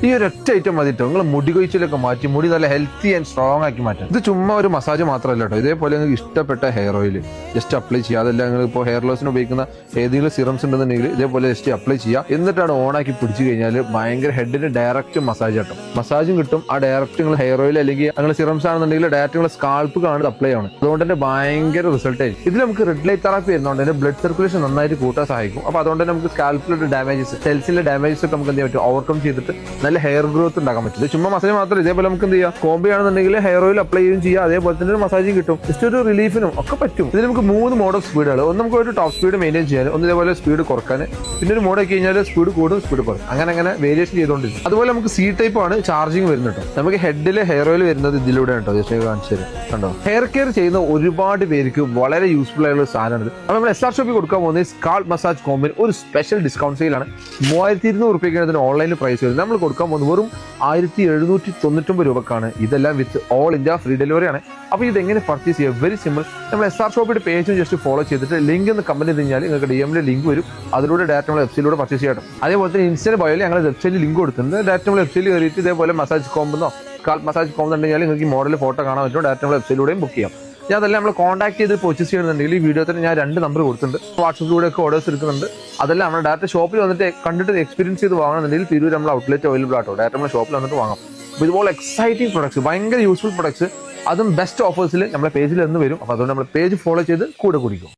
ഈ ഒരു ഒറ്റ ഐറ്റം മതിട്ടോ നിങ്ങൾ മുടി കൊഴിച്ചിലൊക്കെ മാറ്റി മുടി നല്ല ഹെൽത്തി ആൻഡ് സ്ട്രോങ് ആക്കി മാറ്റാം. ഇത് ചുമ്മാ ഒരു മസാജ് മാത്രമല്ല കേട്ടോ. ഇതേപോലെ നിങ്ങൾക്ക് ഇഷ്ടപ്പെട്ട ഹെയർ ഓയിൽ ജസ്റ്റ് അപ്ലൈ ചെയ്യുക. അതല്ല നിങ്ങൾ ഇപ്പോൾ ഹെയർ ലോസിന് ഉപയോഗിക്കുന്ന ഏതെങ്കിലും സിറംസ് ഉണ്ടെന്നുണ്ടെങ്കിൽ ഇതേപോലെ ജസ്റ്റ് അപ്ലൈ ചെയ്യുക. എന്നിട്ടാണ് ഓണാക്കി പിടിച്ചു കഴിഞ്ഞാൽ ഭയങ്കര ഹെഡിന് ഡയറക്റ്റ് മസാജ് കിട്ടും. മസാജും കിട്ടും. ആ ഡയറക്റ്റ് നിങ്ങൾ ഹെയർ ഓയിൽ അല്ലെങ്കിൽ നിങ്ങൾ സിറംസ് ആണെന്നുണ്ടെങ്കിൽ ഡയറക്റ്റ് നിങ്ങൾ സ്കാൾപ്പ് കാണുന്നത് അപ്ലൈ ആണ്. അതുകൊണ്ട് തന്നെ ഭയങ്കര റിസൾട്ട് ആയിരിക്കും. ഇതിൽ നമുക്ക് റെഡ് ലൈറ്റ് തെറാപ്പി വരുന്നതുകൊണ്ട് തന്നെ ബ്ലഡ് സർക്കുലേഷൻ നന്നായിട്ട് കൂട്ടാൻ സഹായിക്കും. അപ്പോൾ അതുകൊണ്ട് തന്നെ നമുക്ക് സ്കാൽപ്പിലുള്ള ഡാമേജസ് സെൽസിലെ ഡാമേജസ് ഒക്കെ നമുക്ക് എന്ത് ചെയ്യാൻ പറ്റും, ഓവർകം ചെയ്തിട്ട് നല്ല ഹെയർ ഗ്രോത്ത് ഉണ്ടാക്കാൻ പറ്റും. ഇത് ചുമ്മാ മസാജ് മാത്രമല്ല, ഇതേപോലെ നമുക്ക് എന്ത് ചെയ്യാം, കോംബി ആണെന്നുണ്ടെങ്കിൽ ഹെയർ ഓയിൽ അപ്ലൈ ചെയ്യുകയും ചെയ്യാം. അതേപോലെ തന്നെ ഒരു മസാജും കിട്ടും. ജസ്റ്റ് ഒരു റിലീഫിനും ഒക്കെ പറ്റും. ഇതിൽ നമുക്ക് 3 മോഡ് ഓഫ് സ്പീഡുകൾ. ഒന്ന് നമുക്ക് ഒരു ടോപ്പ് സ്പീഡ് മെയിൻറ്റെയിൻ ചെയ്യാൻ, ഒന്ന് ഇതേപോലെ സ്പീഡ് കുറക്കാൻ, പിന്നെ ഒരു മോഡ് ആക്കി കഴിഞ്ഞാൽ സ്പീഡ് കൂടും സ്പീഡ് കുറയും, അങ്ങനെ വേരിയേഷൻ ചെയ്തുകൊണ്ടിരിക്കും. അതുപോലെ നമുക്ക് സി ടൈപ്പ് ആണ് ചാർജിങ് വരുന്നത് കേട്ടോ. നമുക്ക് ഹെഡിലെ ഹെയർ ഓയിൽ വരുന്നത് ഇതിലൂടെ കേട്ടോ. ജസ്റ്റ് കാണിച്ചു തരും കണ്ടോ. ഹെയർ കെയർ ചെയ്യുന്ന ഒരുപാട് പേർക്ക് വളരെ യൂസ്ഫുൾ ആയിട്ടുള്ള സാധനമാണ്. അപ്പോൾ നമ്മൾ SR ഷോപ്പിൽ കൊടുക്കാൻ പോകുന്നത് സ്കാൾപ്പ് മസാജ് കോംബിന് ഒരു സ്പെഷ്യൽ ഡിസ്കൗണ്ട് സെയിലാണ്. 3200 രൂപയ്ക്കാണ് ഇതിന് ഓൺലൈനിൽ പ്രൈസ് വരുന്നത്. നമ്മൾ കൊടുക്കാൻ പോകുന്നത് വെറും 1799 രൂപക്കാണ്. ഇതെല്ലാം with all India free delivery ആണ്. അപ്പോൾ ഇതെങ്ങനെ പർച്ചേസ് ചെയ്യുക? Very simple. നമ്മൾ SR ഷോപ്പിന്റെ പേജും ജസ്റ്റ് ഫോളോ ചെയ്തിട്ട് ലിങ്ക് എന്ന് കമന്റ് ചെയ്ത് കഴിഞ്ഞാൽ നിങ്ങൾക്ക് DM ലിങ്ക് വരും. അതിലൂടെ ഡയറക്റ്റ് നമ്മൾ വെബ്സൈറ്റിലൂടെ പർച്ചേസ് ചെയ്യണം. അതേപോലെ തന്നെ ഇൻസ്റ്റന്റ് ബയോയിൽ ഞങ്ങൾ വെബ്സൈറ്റിൽ ലിങ്ക് കൊടുത്തിട്ടുണ്ട്. ഡയറക്റ്റ് നമ്മൾ വെബ്സൈറ്റിൽ കയറിയിട്ട് ഇതേപോലെ മസാജ് കോംബെന്നോ സ്കാൽപ്പ് മസാജ് കോംബെന്നുണ്ടെങ്കിൽ നിങ്ങൾക്ക് ഈ മോഡൽ ഫോട്ടോ കാണാൻ പറ്റും. ഡയറക്റ്റ് നമ്മൾ വെബ്സൈറ്റിലൂടെയും ബുക്ക് ചെയ്യാം. ഞാൻ അതെല്ലാം നമ്മൾ കോൺടാക്ട് ചെയ്ത് പർച്ചേസ് ചെയ്യണമെന്നുണ്ടെങ്കിൽ ഈ വീഡിയോ തന്നെ ഞാൻ 2 നമ്പർ കൊടുത്തിട്ടുണ്ട്. വാട്സപ്പിലൂടെ ഒക്കെ ഓർഡേഴ്സ് എടുക്കുന്നുണ്ട്. അതെല്ലാം നമ്മൾ ഡയറക്റ്റ് ഷോപ്പിൽ വന്നിട്ട് കണ്ടിട്ട് എക്സ്പീരിയൻസ് ചെയ്ത് വാങ്ങണമെന്നുണ്ടെങ്കിൽ തിരൂർ നമ്മൾ ഔട്ട്ലെറ്റ് അവൈലബിൾ ആട്ടോ. ഡയറക്റ്റ് നമ്മൾ ഷോപ്പിൽ വന്നിട്ട് വാങ്ങാം. ഇതുപോലെ എക്സൈറ്റിംഗ് പ്രൊഡക്ട്സ്, ഭയങ്കര യൂസ്ഫുൾ പ്രൊഡക്ട്സ്, അതും ബെസ്റ്റ് ഓഫേഴ്സിൽ നമ്മുടെ പേജിൽ നിന്ന് വരും. അപ്പോൾ അതുകൊണ്ട് നമ്മൾ പേജ് ഫോളോ ചെയ്ത് കൂടെ കുടിക്കും.